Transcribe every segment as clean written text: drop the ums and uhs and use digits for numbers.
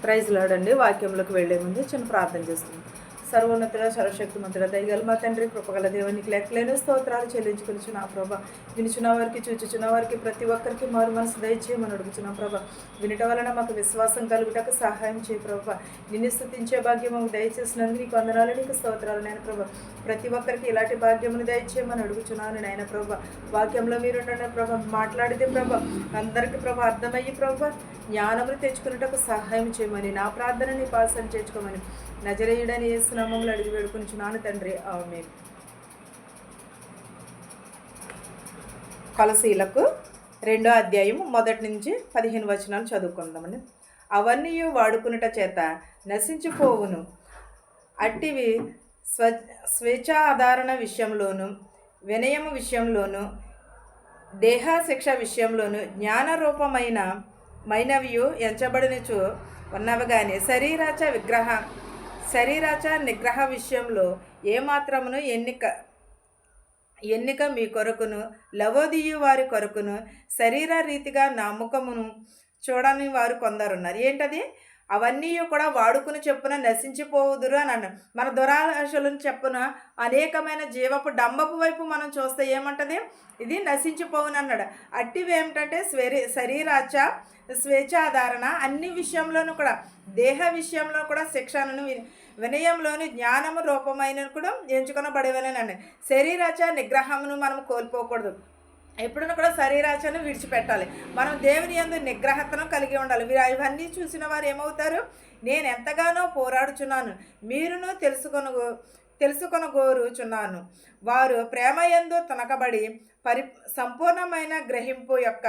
Praise లాడండి. వాక్యంలోకి వెళ్లే ముందు చిన్న ప్రార్థన చేస్తుంది. సర్వోన్నతుడ సర్వశక్తిమంతుడ దయగల మా తండ్రి కృపగల దేవునికి లెక్కలేని స్తోత్రాలు చెల్లించుకుని నా ప్రభ వినుచున్న వారికి చూచుచున్న వారికి ప్రతి ఒక్కరికి మారు మనసు దయచేయమని అడుగుచున్నాం ప్రభ. వినటం వలన మాకు విశ్వాసం కలుగుటకు సహాయం చేయ ప్రభ. నిన్ను స్తుతించే భాగ్యం మాకు దయచేసినందుకు నీకు వందనాలు, నీకు స్తోత్రాలు నాయన ప్రభ. ప్రతి ఒక్కరికి ఇలాంటి భాగ్యమును దయచేయమని అడుగుచున్నాను నాయన ప్రభ. వాక్యంలో మీరు ప్రభ మాట్లాడితే ప్రభ అందరికీ ప్రభ అర్థమయ్యి ప్రభ జ్ఞానములు తెచ్చుకున్నటకు సహాయం చేయమని నా ప్రార్థనని పాసం చేర్చుకోమని నజరేయుడని యేసు నామములో అడిగి వేడుకొనుచున్నాను తండ్రి, ఆమేన్. కొలసీలకు 2వ అధ్యాయం 1 నుంచి 15 వచనాలు చదువుకుందామని. అవన్నీ వాడుకునుట చేత నశించిపోవును, అట్టివి స్వేచ్ఛాధారణ విషయంలోను వినయము విషయంలోను దేహశిక్ష విషయంలోను జ్ఞానరూపమైనవియు ఎంచబడినచు ఉన్నవి కానీ శరీరాచ నిగ్రహ విషయంలో ఏమాత్రమును ఎన్నిక మీ కొరకును లవోదియు వారి కొరకును శరీర రీతిగా నా ముఖమును చూడని వారు కొందరున్నారు. ఏంటది? అవన్నీ కూడా వాడుకుని చెప్పున నశించిపోవుదురు అని అన్నాడు. మన దురాశలను చెప్పున అనేకమైన జీవపు డంబపు వైపు మనం చూస్తే ఏమంటది? ఇది నశించిపోవును అన్నాడు. అట్టివి ఏమిటంటే శరీరాచ స్వేచ్ఛాధారణ అన్ని విషయంలోనూ కూడా దేహ విషయంలో కూడా శిక్షణను వినయంలోని జ్ఞానము రూపమైన కూడా ఎంచుకొనబడేవలేనండి. శరీరాచ నిగ్రహమును మనం కోల్పోకూడదు. ఎప్పుడైనా కూడా శరీరాచను విడిచిపెట్టాలి. మనం దేవుని యందు నిగ్రహతను కలిగి ఉండాలి. ఇవన్నీ చూసిన వారు ఏమవుతారు? నేను ఎంతగానో పోరాడుచున్నాను, మీరును తెలుసుకొనగోరుచున్నాను. వారు ప్రేమ యందు తొనకబడి సంపూర్ణమైన గ్రహింపు యొక్క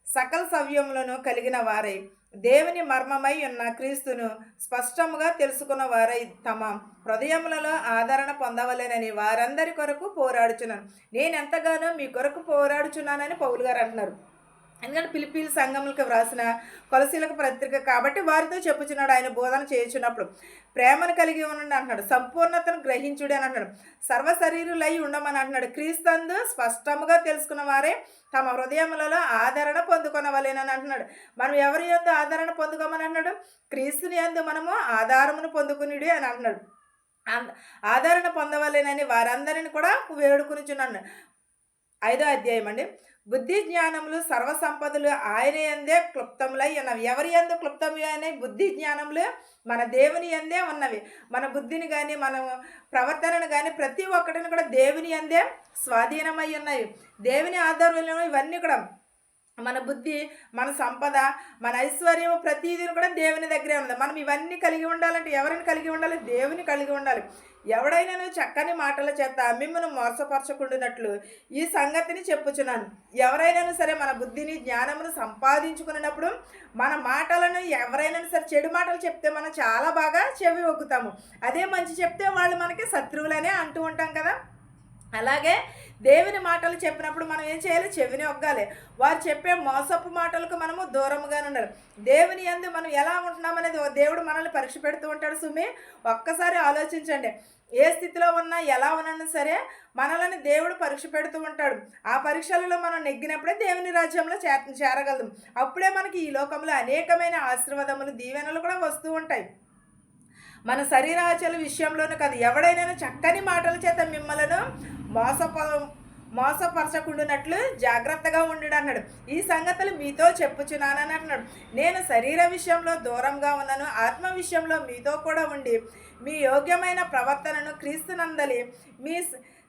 సకల సవ్యములను కలిగిన వారై దేవుని మర్మమై ఉన్న క్రీస్తును స్పష్టముగా తెలుసుకున్న వారై తమ హృదయములలో ఆదరణ పొందవలేనని వారందరి కొరకు పోరాడుచున్నాను. నేను ఎంతగానో మీ కొరకు పోరాడుచున్నానని పౌలు గారు అంటున్నారు. ఎందుకంటే పిలిపిలి సంఘములకు వ్రాసిన కొలసీలకు పత్రిక కాబట్టి వారితో చెప్పుచున్నాడు. ఆయన బోధన చేయుచున్నప్పుడు ప్రేమను కలిగి ఉండండి అంటున్నాడు. సంపూర్ణతను గ్రహించుడి అని అంటున్నాడు. సర్వశరీరులై ఉండమని అంటున్నాడు. క్రీస్తునందు స్పష్టముగా తెలుసుకున్న వారే తమ హృదయములలో ఆదరణ పొందుకొనవలేనని అంటున్నాడు. మనం ఎవరి యందు ఆదరణ పొందుకోమని అంటున్నాడు? క్రీస్తుని యందు మనము ఆధారమును పొందుకునిడి అని అంటున్నాడు. ఆదరణ పొందవలేనని వారందరిని కూడా వేడుకొనుచున్నాను. 5వ అధ్యాయం అండి. బుద్ధి జ్ఞానములు సర్వసంపదలు ఆయన యందే క్లుప్తములై ఉన్నవి. ఎవరి యందు క్లుప్తములైన బుద్ధి జ్ఞానములు మన దేవుని యందే ఉన్నవి. మన బుద్ధిని కానీ మన ప్రవర్తనను కానీ ప్రతి ఒక్కటిని కూడా దేవుని యందే స్వాధీనమై ఉన్నాయి. దేవుని ఆధారంలో ఇవన్నీ కూడా మన బుద్ధి, మన సంపద, మన ఐశ్వర్యం ప్రతిదీ కూడా దేవుని దగ్గరే ఉంది. మనం ఇవన్నీ కలిగి ఉండాలంటే ఎవరిని కలిగి ఉండాలి? దేవుని కలిగి ఉండాలి. ఎవడైనా చక్కని మాటల చేత మిమ్మల్ని మోసపరచకుండానట్లు ఈ సంగతిని చెప్పుచున్నాను. ఎవరైనా సరే మన బుద్ధిని జ్ఞానమును సంపాదించుకున్నప్పుడు మన మాటలను ఎవరైనా సరే చెడు మాటలు చెప్తే మనం చాలా బాగా చెవి ఒగ్గుతాము. అదే మంచి చెప్తే వాళ్ళు మనకి శత్రువులనే అంటూ ఉంటాం కదా. అలాగే దేవుని మాటలు చెప్పినప్పుడు మనం ఏం చేయాలి? చెవిని ఒగ్గాలి. వారు చెప్పే మోసపు మాటలకు మనము దూరంగానే ఉండాలి. దేవుని యందు మనం ఎలా ఉంటున్నామనేది దేవుడు మనల్ని పరీక్ష పెడుతూ ఉంటాడు. సుమి ఒక్కసారి ఆలోచించండి. ఏ స్థితిలో ఉన్నా ఎలా ఉన్నా సరే మనల్ని దేవుడు పరీక్ష పెడుతూ ఉంటాడు. ఆ పరీక్షలలో మనం నెగ్గినప్పుడే దేవుని రాజ్యంలో చేరగలం. అప్పుడే మనకి ఈ లోకంలో అనేకమైన ఆశీర్వాదములు దీవెనలు కూడా వస్తూ ఉంటాయి. మన శరీరాచల విషయంలోనూ కాదు, ఎవడైనా చక్కని మాటల చేత మిమ్మలను మోసపరచకుండానట్లు జాగ్రత్తగా ఉండు అన్నాడు. ఈ సంగతులు మీతో చెప్పుచున్నానని అంటున్నాడు. నేను శరీర విషయంలో దూరంగా ఉన్నాను, ఆత్మ విషయంలో మీతో కూడా ఉండి మీ యోగ్యమైన ప్రవర్తనను క్రీస్తునందలి మీ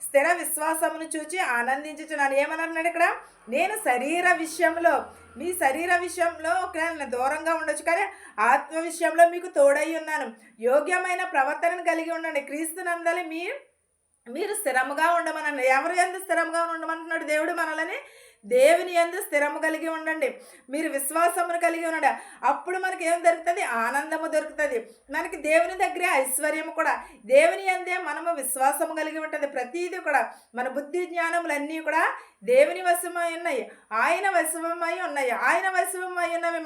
స్థిర విశ్వాసమును చూచి ఆనందించుచున్నాను. ఏమని అన్నాడు ఇక్కడ? నేను మీ శరీర విషయంలో దూరంగా ఉండొచ్చు, కానీ ఆత్మ విషయంలో మీకు తోడై ఉన్నాను. యోగ్యమైన ప్రవర్తనను కలిగి ఉండండి. క్రీస్తునందలి మీరు స్థిరముగా ఉండమనండి. ఎవరు యందు స్థిరంగా ఉండమంటున్నాడు దేవుడు? మనల్ని దేవుని యందు స్థిరము కలిగి ఉండండి. మీరు విశ్వాసమును కలిగి ఉండండి. అప్పుడు మనకి ఏం దొరుకుతుంది? ఆనందము దొరుకుతుంది. మనకి దేవుని దగ్గరే ఐశ్వర్యము కూడా. దేవుని యందే మనము విశ్వాసము కలిగి ఉంటుంది. ప్రతిదీ కూడా మన బుద్ధి జ్ఞానములన్నీ కూడా దేవుని వశమై ఉన్నాయి, ఆయన వశమై ఉన్నాయి. ఆయన వశమై ఉన్నవి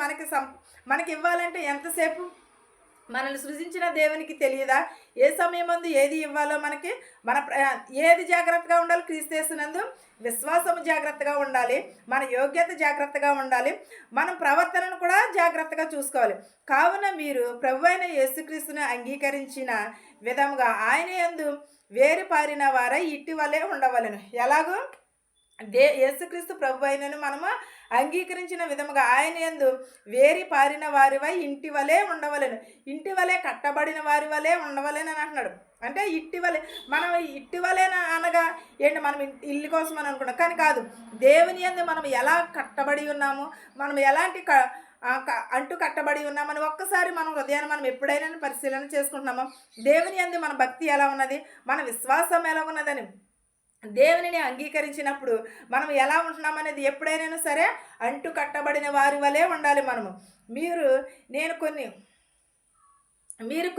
మనకి ఇవ్వాలంటే ఎంతసేపు? మనల్ని సృజించిన దేవునికి తెలియదా ఏ సమయమందు ఏది ఇవ్వాలో మనకి? ఏది జాగ్రత్తగా ఉండాలి? క్రీస్తునందు విశ్వాసము జాగ్రత్తగా ఉండాలి, మన యోగ్యత జాగ్రత్తగా ఉండాలి, మన ప్రవర్తనను కూడా జాగ్రత్తగా చూసుకోవాలి. కావున మీరు ప్రభువైన యేసుక్రీస్తుని అంగీకరించిన విధముగా ఆయన యందు వేరుపారిన వారై ఇటీవలే ఉండవలెను. ఎలాగో యేసుక్రీస్తు ప్రభు అయినను మనము అంగీకరించిన విధముగా ఆయన యందు వేరి పారిన వారివై ఇంటి వలె ఉండవలెను. ఇంటి వలె కట్టబడిన వారి వలె ఉండవలెను అని అంటున్నాడు. అంటే ఇట్టి వలె, మనం ఇట్టి వలె అనగా ఏంటి? మనం ఇల్లు కోసం అని అనుకున్నాం, కానీ కాదు. దేవుని యందు మనం ఎలా కట్టబడి ఉన్నాము, మనం ఎలాంటి అంటూ కట్టబడి ఉన్నామని ఒక్కసారి మనం హృదయాన్ని మనం ఎప్పుడైనా పరిశీలన చేసుకుంటున్నామో, దేవుని యందు మన భక్తి ఎలా ఉన్నది, మన విశ్వాసం ఎలా ఉన్నదని దేవునిని అంగీకరించినప్పుడు మనం ఎలా ఉంటున్నామనేది ఎప్పుడైనా సరే అంటు కట్టబడిన వారి వలె ఉండాలి మనము. మీరు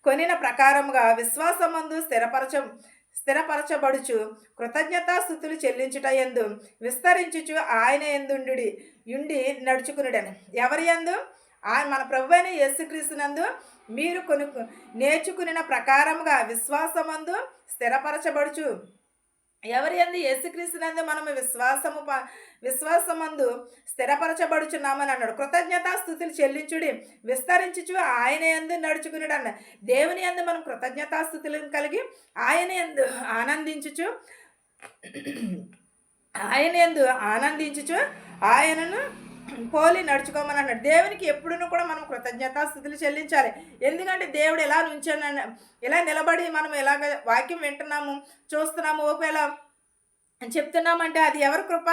కొనిన ప్రకారముగా విశ్వాసమందు స్థిరపరచబడుచు కృతజ్ఞతాస్తుతులు చెల్లించుట యందు విస్తరించుచు ఆయన యుండి నడుచుకునుడని. ఎవరి యందు? మన ప్రభువైన యేసుక్రీస్తునందు మీరు నేర్చుకున్న ప్రకారముగా విశ్వాసమందు స్థిరపరచబడుచు. ఎవరి యందు? యేసుక్రీస్తునందు మనము విశ్వాసమందు స్థిరపరచబడుచున్నామని అన్నాడు. కృతజ్ఞతాస్తుతులు చెల్లించుడి, విస్తరించుచు ఆయన యందు నడుచుకున్నాడు అన్న. దేవుని యందు మనం కృతజ్ఞతాస్తుతులను కలిగి ఆయన యందు ఆనందించుచు ఆయనను పోలి నడుచుకోమని అన్నాడు. దేవునికి ఎప్పుడూ కూడా మనం కృతజ్ఞతాస్తుతులు చెల్లించాలి. ఎందుకంటే దేవుడు ఎలా ఇలా నిలబడి మనం ఎలాగ వాక్యం వింటున్నాము, చూస్తున్నాము, ఒకవేళ చెప్తున్నామంటే అది ఎవరి కృప?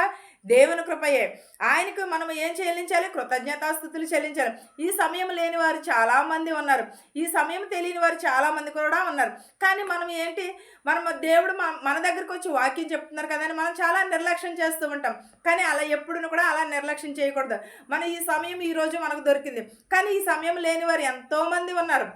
దేవుని కృపయే. ఆయనకు మనం ఏం చెల్లించాలి? కృతజ్ఞతాస్తుతులు చెల్లించాలి. ఈ సమయం లేని వారు చాలామంది ఉన్నారు, ఈ సమయం తెలియని వారు చాలామంది కూడా ఉన్నారు. కానీ మనం దేవుడు మన దగ్గరకు వచ్చి వాక్యం చెప్తున్నారు కదా అని మనం చాలా నిర్లక్ష్యం చేస్తూ ఉంటాం. కానీ అలా ఎప్పుడూ కూడా అలా నిర్లక్ష్యం చేయకూడదు. ఈ సమయం ఈరోజు మనకు దొరికింది, కానీ ఈ సమయం లేని వారు ఎంతోమంది ఉన్నారు.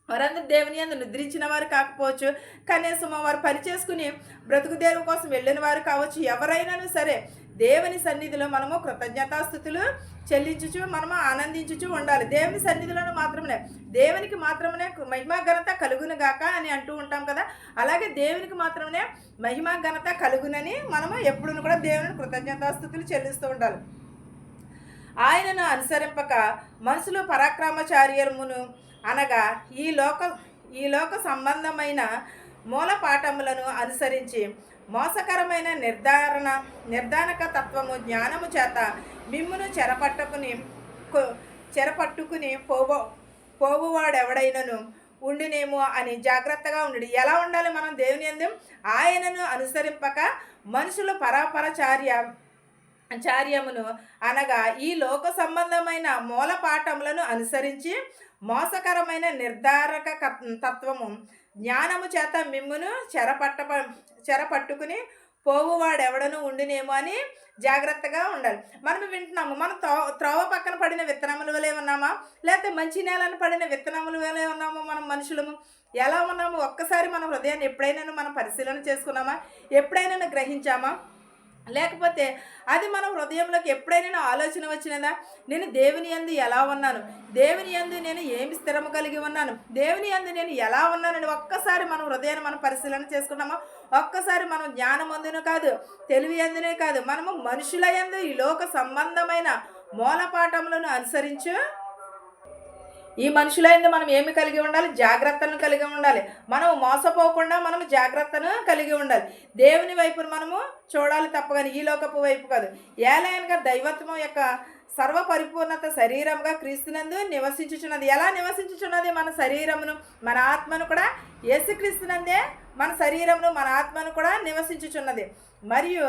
వారందరూ దేవుని యందు నిద్రించిన వారు కాకపోవచ్చు, కనీసం వారు పని చేసుకుని బ్రతుకు దేవుని కోసం వెళ్ళిన వారు కావచ్చు. ఎవరైనాను సరే దేవుని సన్నిధిలో మనము కృతజ్ఞతాస్తుతులు చెల్లించుచు మనము ఆనందించుచు ఉండాలి. దేవుని సన్నిధిలోనూ మాత్రమే, దేవునికి మాత్రమే మహిమా ఘనత కలుగును గాక అని అంటూ ఉంటాం కదా. అలాగే దేవునికి మాత్రమే మహిమా ఘనత కలుగునని మనము ఎప్పుడూ కూడా దేవుని కృతజ్ఞతాస్తుతులు చెల్లిస్తూ ఉండాలి. ఆయనను అనుసరింపక మనుషులు పరాక్రమచార్యమును అనగా ఈ లోక సంబంధమైన మూలపాఠములను అనుసరించి మోసకరమైన నిర్ధారక తత్వము జ్ఞానము చేత మిమ్మును చెరపట్టుకుని పోవువాడెవడైనను ఉండినేమో అని జాగ్రత్తగా ఉండి. ఎలా ఉండాలి మనం దేవుని యందు? ఆయనను అనుసరింపక మనుషులు చార్యమును అనగా ఈ లోక సంబంధమైన మూలపాఠములను అనుసరించి మోసకరమైన నిర్ధారక తత్వము జ్ఞానము చేత మిమ్మును చెరపట్టుకుని పోవువాడెవడను ఉండినేమో అని జాగ్రత్తగా ఉండాలి. మనం వింటున్నాము, మనం త్రోవ పక్కన పడిన విత్తనముల వలె ఉన్నామా, లేకపోతే మంచి నేలను పడిన విత్తనముల వలె ఉన్నాము? మనం మనుషులము ఎలా ఉన్నాము? ఒక్కసారి మన హృదయాన్ని ఎప్పుడైనా మనం పరిశీలన చేసుకున్నామా? ఎప్పుడైనా గ్రహించామా? లేకపోతే అది మన హృదయంలోకి ఎప్పుడైనా ఆలోచన వచ్చినదా? నేను దేవుని యందు ఎలా ఉన్నాను, దేవుని యందు నేను ఏమి స్థిరము కలిగి ఉన్నాను, దేవుని యందు నేను ఎలా ఉన్నానని ఒక్కసారి మన హృదయాన్ని మనం పరిశీలన చేసుకున్నామా? ఒక్కసారి మనం జ్ఞానమందును కాదు, తెలివి యందునే కాదు, మనము మనుషుల యందు ఈ లోక సంబంధమైన మూలపాఠములను అనుసరించు. ఈ మనుషులైంది మనం ఏమి కలిగి ఉండాలి? జాగ్రత్తలను కలిగి ఉండాలి. మనం మోసపోకుండా మనం జాగ్రత్తను కలిగి ఉండాలి. దేవుని వైపును మనము చూడాలి తప్ప కానీ ఈ లోకపు వైపు కాదు. ఏలయనగా దైవత్వం యొక్క సర్వ పరిపూర్ణత శరీరంగా క్రీస్తునందు నివసించుచున్నది. ఎలా నివసించుచున్నది? మన శరీరమును మన ఆత్మను కూడా యేసుక్రీస్తునందే మన శరీరమును మన ఆత్మను కూడా నివసించుచున్నది. మరియు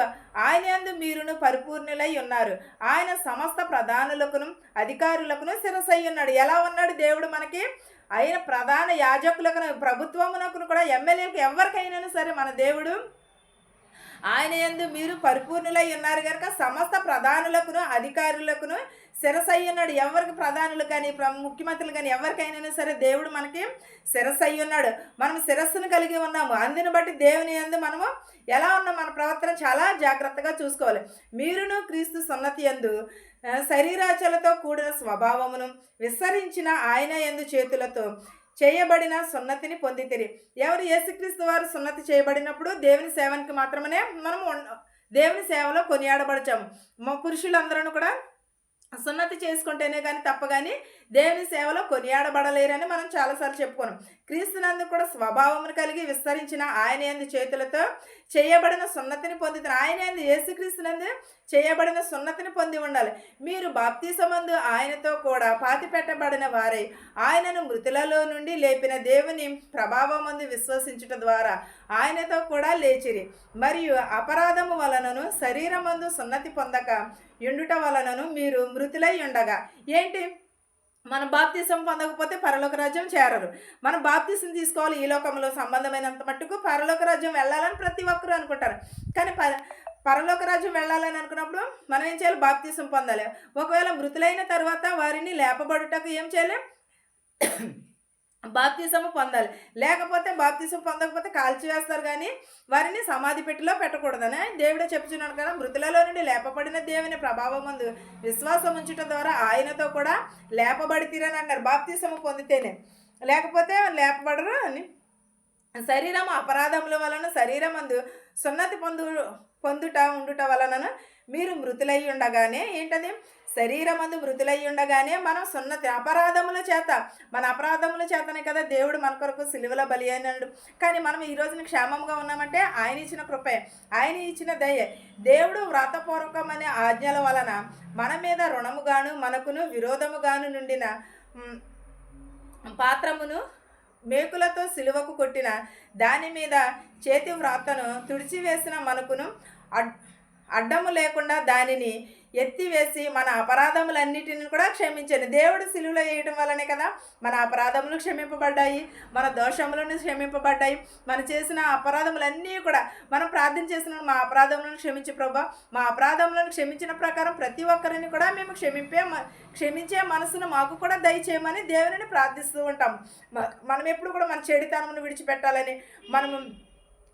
ఆయన యందు మీరును పరిపూర్ణులై ఉన్నారు. ఆయన సమస్త ప్రధానులకును అధికారులకును శిరసై ఉన్నాడు. ఎలా ఉన్నాడు దేవుడు మనకి? ఆయన ప్రధాన యాజకులకు ప్రభుత్వమునకును కూడా ఎమ్మెల్యేలకు ఎవరికైనా సరే మన దేవుడు ఆయన యందు మీరు పరిపూర్ణులై ఉన్నారు కనుక సమస్త ప్రధానులకును అధికారులకును శిరసయ్యి ఉన్నాడు. ఎవరికి ప్రధానులు కానీ ముఖ్యమంత్రులు కానీ ఎవరికైనా సరే దేవుడు మనకి శిరసయ్యి ఉన్నాడు. మనం శిరస్సును కలిగి ఉన్నాము. అందుని బట్టి దేవుని యందు మనము ఎలా ఉన్నాం, మన ప్రవర్తన చాలా జాగ్రత్తగా చూసుకోవాలి. మీరును క్రీస్తు సున్నతి యందు శరీరాచలతో కూడిన స్వభావమును విస్తరించిన ఆయన యందు చేతులతో చేయబడిన సున్నతిని పొందితిరి. ఎవరు యేసుక్రీస్తు వారు సున్నతి చేయబడినప్పుడు దేవుని సేవనికి మాత్రమే మనము దేవుని సేవలో కొనియాడబడచాము. మా పురుషులందరూ కూడా సున్నతి చేసుకుంటేనే కానీ తప్ప కానీ దేవుని సేవలో కొనియాడబడలేరని మనం చాలాసార్లు చెప్పుకున్నాం. క్రీస్తునందు కూడా స్వభావమును కలిగి విస్తరించిన ఆయన యందు చేతులతో చేయబడిన సున్నతిని పొందుతున్న ఆయన యందు యేసుక్రీస్తునందు చేయబడిన సున్నతిని పొంది ఉండాలి. మీరు బాప్తిసమందు ఆయనతో కూడా పాతిపెట్టబడిన వారై ఆయనను మృతులలో నుండి లేపిన దేవుని ప్రభావమందు విశ్వసించుట ద్వారా ఆయనతో కూడా లేచిరి. మరియు అపరాధము వలనను శరీరమందు సున్నతి పొందక ఎండుట వలనను మీరు మృతులై ఉండగా. ఏంటి, మనం బాప్తిసం పొందకపోతే పరలోక రాజ్యం చేరరు. మనం బాప్తిసం తీసుకోవాలి, ఈ లోకంలో సంబంధమైనంత మట్టుకు పరలోక రాజ్యం వెళ్ళాలని ప్రతి ఒక్కరూ అనుకుంటారు. కానీ పరలోక రాజ్యం వెళ్ళాలని అనుకున్నప్పుడు మనం ఏం చేయాలి, బాప్తిసం పొందాలి. ఒకవేళ మృతులైన తర్వాత వారిని లేపబడుటకు ఏం చేయాలి, బాప్తిసము పొందాలి. లేకపోతే బాప్తిసం పొందకపోతే కాల్చివేస్తారు, కానీ వారిని సమాధి పెట్టిలో పెట్టకూడదని దేవుడే చెప్తున్నాడు కదా. మృతులలో నుండి లేపబడిన దేవుని ప్రభావం ముందు విశ్వాసం ఉంచడం ద్వారా ఆయనతో కూడా లేపబడితీరని అన్నారు. బాప్తిసము పొందితేనే, లేకపోతే లేపబడరు అని. శరీరం అపరాధముల వలన శరీరం అందు సున్నతి ఉండుట వలన మీరు మృతులై ఉండగానే, ఏంటది, శరీరమందు మృతులై ఉండగానే మనం సున్నతి మన అపరాధముల చేతనే కదా దేవుడు మన కొరకు సిలువలో బలి అయినాడు. కానీ మనం ఈ రోజున క్షేమంగా ఉన్నామంటే ఆయన ఇచ్చిన కృపే, ఆయన ఇచ్చిన దయ. దేవుడు వ్రతపూర్వకమైన ఆజ్ఞల వలన మన మీద రుణముగాను మనకును విరోధముగాను నుండిన పాత్రమును మేకులతో సిలువకు కొట్టిన దాని మీద చేతి వ్రాతను తుడిచివేసిన మనకును అడ్డము లేకుండా దానిని ఎత్తివేసి మన అపరాధములన్నిటిని కూడా క్షమించాను. దేవుడు సిలువలో వేయడం వల్లనే కదా మన అపరాధములు క్షమింపబడ్డాయి, మన దోషములను క్షమింపబడ్డాయి. మనం చేసిన అపరాధములన్నీ కూడా మనం ప్రార్థన చేసిన మా అపరాధములను క్షమించి ప్రభా, మా అపరాధములను క్షమించిన ప్రకారం ప్రతి ఒక్కరిని కూడా మేము క్షమించే మనసును మాకు కూడా దయచేయమని దేవుని ప్రార్థిస్తూ ఉంటాం. మనం ఎప్పుడు కూడా మన చెడుతనమును విడిచిపెట్టాలని, మనము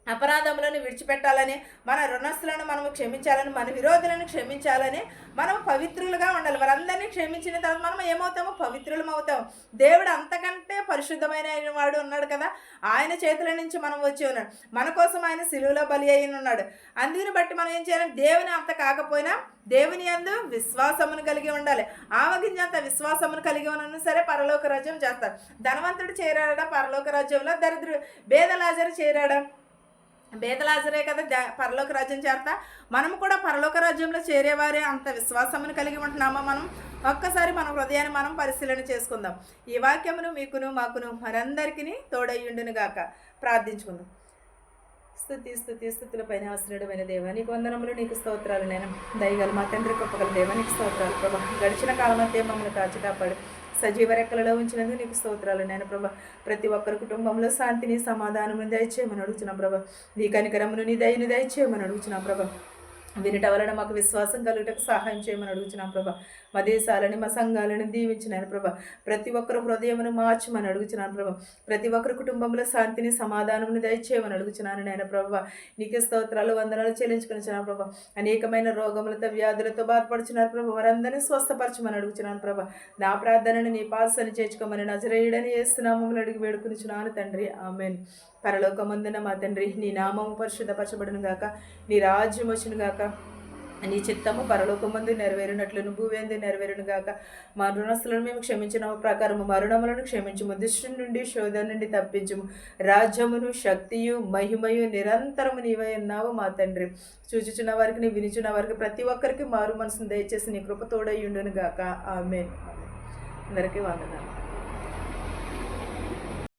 అపరాధములను విడిచిపెట్టాలని, మన రుణస్తులను మనము క్షమించాలని, మన విరోధులను క్షమించాలని, మనం పవిత్రులుగా ఉండాలి. వారందరినీ క్షమించిన తర్వాత మనం ఏమవుతాము, పవిత్రులం అవుతాము. దేవుడు అంతకంటే పరిశుద్ధమైన వాడు ఉన్నాడు కదా, ఆయన చేతుల నుంచి మనం వచ్చి ఉన్నాడు. మన కోసం ఆయన సిలువలో బలి అయిన ఉన్నాడు. అందుని బట్టి మనం ఏం చేయాలి, దేవుని అంత కాకపోయినా దేవుని యందు విశ్వాసమును కలిగి ఉండాలి. ఆవగింజంత విశ్వాసమును కలిగి ఉన్నా సరే పరలోక రాజ్యం చేస్తారు. ధనవంతుడు చేరాడా పరలోక రాజ్యంలో, దరిద్రుడు బేదలాజరు చేరాడా, బేదలాజరే కదా పరలోక రాజ్యం చేరతా. మనము కూడా పరలోక రాజ్యంలో చేరేవారే అంత విశ్వాసమును కలిగి ఉంటున్నామా? మనం ఒక్కసారి మన హృదయాన్ని మనం పరిశీలన చేసుకుందాం. ఈ వాక్యమును మీకును మాకును మరందరికీ తోడయ్యుండును గాక. ప్రార్థించుకుందాం. స్థుతులపైన ఆశ్రయుడమైన దేవా, నీకు వందనములు, నీకు స్తోత్రాలు. నేను దయగల మా తండ్రి గొప్పగల దేవా, నీకు స్తోత్రాలు ప్రభా. గడిచిన కాలం అంతే మమ్మల్ని కాచి కాపాడు సజీవ రెక్కలలో ఉంచినందుకు నీకు స్తోత్రాలు. నేను ప్రభా, ప్రతి ఒక్కరి కుటుంబంలో శాంతిని సమాధానము దయచేయమని అడుగుతున్నాం ప్రభా. నీ కనికరమును నీ దయని దయచేయమని అడుగుతున్నాం ప్రభా. వినట వలన మాకు విశ్వాసం కలుగుటకు సహాయం చేయమని అడుగుతున్నాం ప్రభా. మా దేశాలని మా సంఘాలను దీవించినాను ప్రభా. ప్రతి ఒక్కరు హృదయమును మార్చమని అడుగుతున్నాను ప్రభా. ప్రతి ఒక్కరి కుటుంబంలో శాంతిని సమాధానమును దయచేయమని అడుగుతున్నాను నేను ప్రభా. నీకు స్తోత్రాలు వందనాలు చెల్లించుకునిచున్నాను ప్రభా. అనేకమైన రోగములతో వ్యాధులతో బాధపడుచున్నారు ప్రభా. వారందరినీ స్వస్థపరచమని అడుగుతున్నాను ప్రభా. నా ప్రార్థనని నీ పాసని చేర్చుకోమని నజరేయుడని యేసునామములో అడిగి వేడుకునిచున్నాను తండ్రి, ఆమేన్. పరలోకమందున మా తండ్రి, నీ నామము పరిశుద్ధపరచబడును గాక, నీ రాజ్యం వచ్చును గాక, నీ చిత్తము పరలోకమందు నెరవేరినట్లు భూవేందు నెరవేరును గాక. మా రుణస్తులను మేము క్షమించిన ప్రకారము మరణములను క్షమించుము, దుష్టు నుండి శోధన నుండి తప్పించుము. రాజ్యమును శక్తియు మహిమయు నిరంతరము నీవై ఉన్నావు మా తండ్రి. చూచుచున్న వారికి, నీ వినిచున్న వారికి ప్రతి ఒక్కరికి మారు మనసును దయచేసి నీ కృప తోడయ్యుండును గాక. ఆమేన్. అందరికీ వందనాలు.